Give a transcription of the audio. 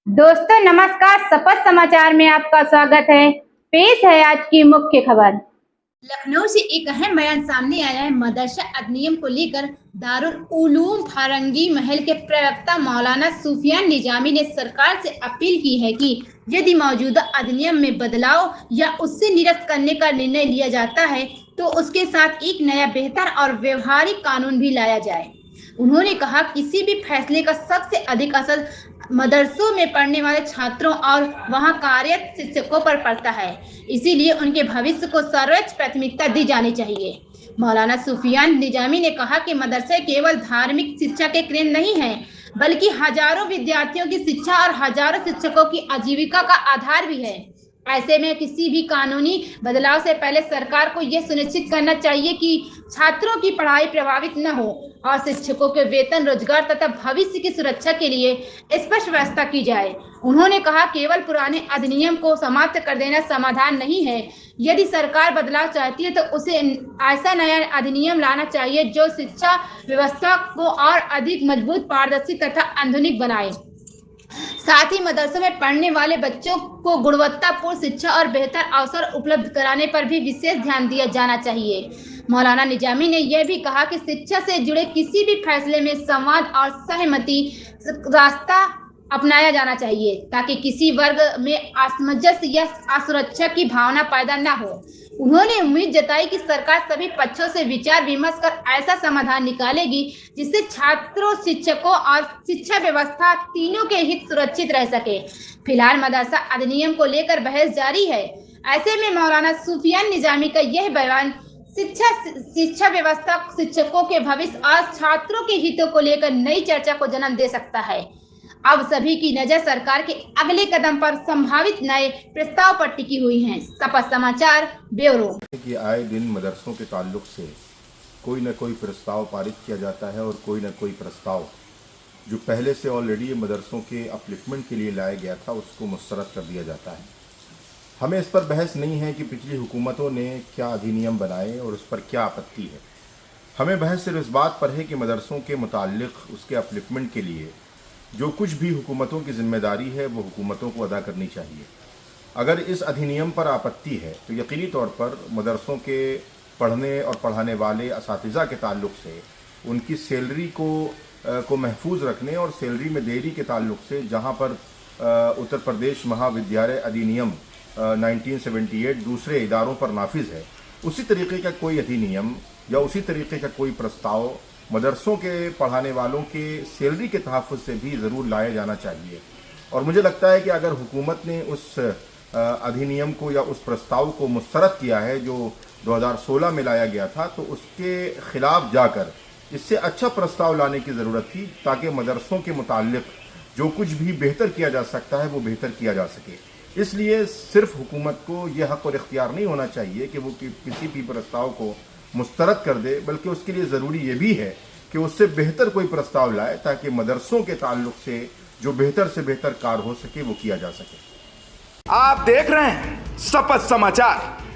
दोस्तों नमस्कार। शपथ समाचार में आपका स्वागत है। पेश है आज की मुख्य खबर। लखनऊ से एक अहम बयान सामने आया है। मदरसा अधिनियम को लेकर दारुल उलूम फारंगी महल के प्रवक्ता मौलाना सुफियान निजामी ने सरकार से अपील की है कि यदि मौजूदा अधिनियम में बदलाव या उससे निरस्त करने का निर्णय लिया जाता है तो उसके साथ एक नया बेहतर और व्यवहारिक कानून भी लाया जाए। उन्होंने कहा किसी भी फैसले का सबसे अधिक असर मदरसों में पढ़ने वाले छात्रों और वहां कार्यरत शिक्षकों पर पड़ता है, इसीलिए उनके भविष्य को सर्वोच्च प्राथमिकता दी जानी चाहिए। मौलाना सुफियान निजामी ने कहा कि मदरसे केवल धार्मिक शिक्षा के केंद्र नहीं है, बल्कि हजारों विद्यार्थियों की शिक्षा और हजारों शिक्षकों की आजीविका का आधार भी है। ऐसे में किसी भी कानूनी बदलाव से पहले सरकार को यह सुनिश्चित करना चाहिए कि छात्रों की पढ़ाई प्रभावित न हो और शिक्षकों के वेतन, रोजगार तथा भविष्य की सुरक्षा के लिए स्पष्ट व्यवस्था की जाए। उन्होंने कहा केवल पुराने अधिनियम को समाप्त कर देना समाधान नहीं है। यदि सरकार बदलाव चाहती है तो उसे ऐसा नया अधिनियम लाना चाहिए जो शिक्षा व्यवस्था को और अधिक मजबूत, पारदर्शी तथा आधुनिक बनाए। साथ ही मदरसों में पढ़ने वाले बच्चों को गुणवत्तापूर्ण शिक्षा और बेहतर अवसर उपलब्ध कराने पर भी विशेष ध्यान दिया जाना चाहिए। मौलाना निजामी ने यह भी कहा कि शिक्षा से जुड़े किसी भी फैसले में संवाद और सहमति रास्ता अपनाया जाना चाहिए ताकि किसी वर्ग में असमंजस या असुरक्षा की भावना पैदा न हो। उन्होंने उम्मीद जताई कि सरकार सभी पक्षों से विचार विमर्श कर ऐसा समाधान निकालेगी जिससे छात्रों, शिक्षकों और शिक्षा व्यवस्था तीनों के हित सुरक्षित रह सके। फिलहाल मदरसा अधिनियम को लेकर बहस जारी है। ऐसे में मौलाना सुफियान निजामी का यह बयान शिक्षा व्यवस्था, शिक्षकों के भविष्य और छात्रों के हितों को लेकर नई चर्चा को जन्म दे सकता है। अब सभी की नजर सरकार के अगले कदम पर संभावित नए प्रस्ताव पर टिकी हुई है। शपथ समाचार ब्यूरो। कि आए दिन मदरसों के ताल्लुक से कोई न कोई प्रस्ताव पारित किया जाता है और कोई न कोई प्रस्ताव जो पहले से ऑलरेडी मदरसों के अपलिफ्टमेंट के लिए लाया गया था उसको मुस्तरद कर दिया जाता है। हमें इस पर बहस नहीं है कि पिछली हुकूमतों ने क्या अधिनियम बनाए और उस पर क्या आपत्ति है। हमें बहस सिर्फ इस बात पर है कि मदरसों के मुताल्लिक उसके अपलिफ्टमेंट के लिए जो कुछ भी हुकूमतों की जिम्मेदारी है वो हुकूमतों को अदा करनी चाहिए। अगर इस अधिनियम पर आपत्ति है तो यकीनी तौर पर मदरसों के पढ़ने और पढ़ाने वाले असातिज़ा के ताल्लुक से उनकी सैलरी को महफूज रखने और सैलरी में देरी के ताल्लुक से जहां पर उत्तर प्रदेश महाविद्यालय अधिनियम 1978 दूसरे इदारों पर नाफिज है, उसी तरीके का कोई अधिनियम या उसी तरीके का कोई प्रस्ताव मदरसों के पढ़ाने वालों के सैलरी के तहफ़्फ़ुज़ से भी ज़रूर लाया जाना चाहिए। और मुझे लगता है कि अगर हुकूमत ने उस अधिनियम को या उस प्रस्ताव को मुस्तरद किया है जो 2016 में लाया गया था, तो उसके ख़िलाफ़ जाकर इससे अच्छा प्रस्ताव लाने की ज़रूरत थी ताकि मदरसों के मुताल्लिक़ जो कुछ भी बेहतर किया जा सकता है वो बेहतर किया जा सके। इसलिए सिर्फ हुकूमत को यह हक़ और इख्तियार नहीं होना चाहिए कि वो किसी भी प्रस्ताव को मुस्तरद कर दे, बल्कि उसके लिए ज़रूरी ये भी है कि उससे बेहतर कोई प्रस्ताव लाए ताकि मदरसों के ताल्लुक से जो बेहतर से बेहतर कार्य हो सके वो किया जा सके। आप देख रहे हैं शपथ समाचार।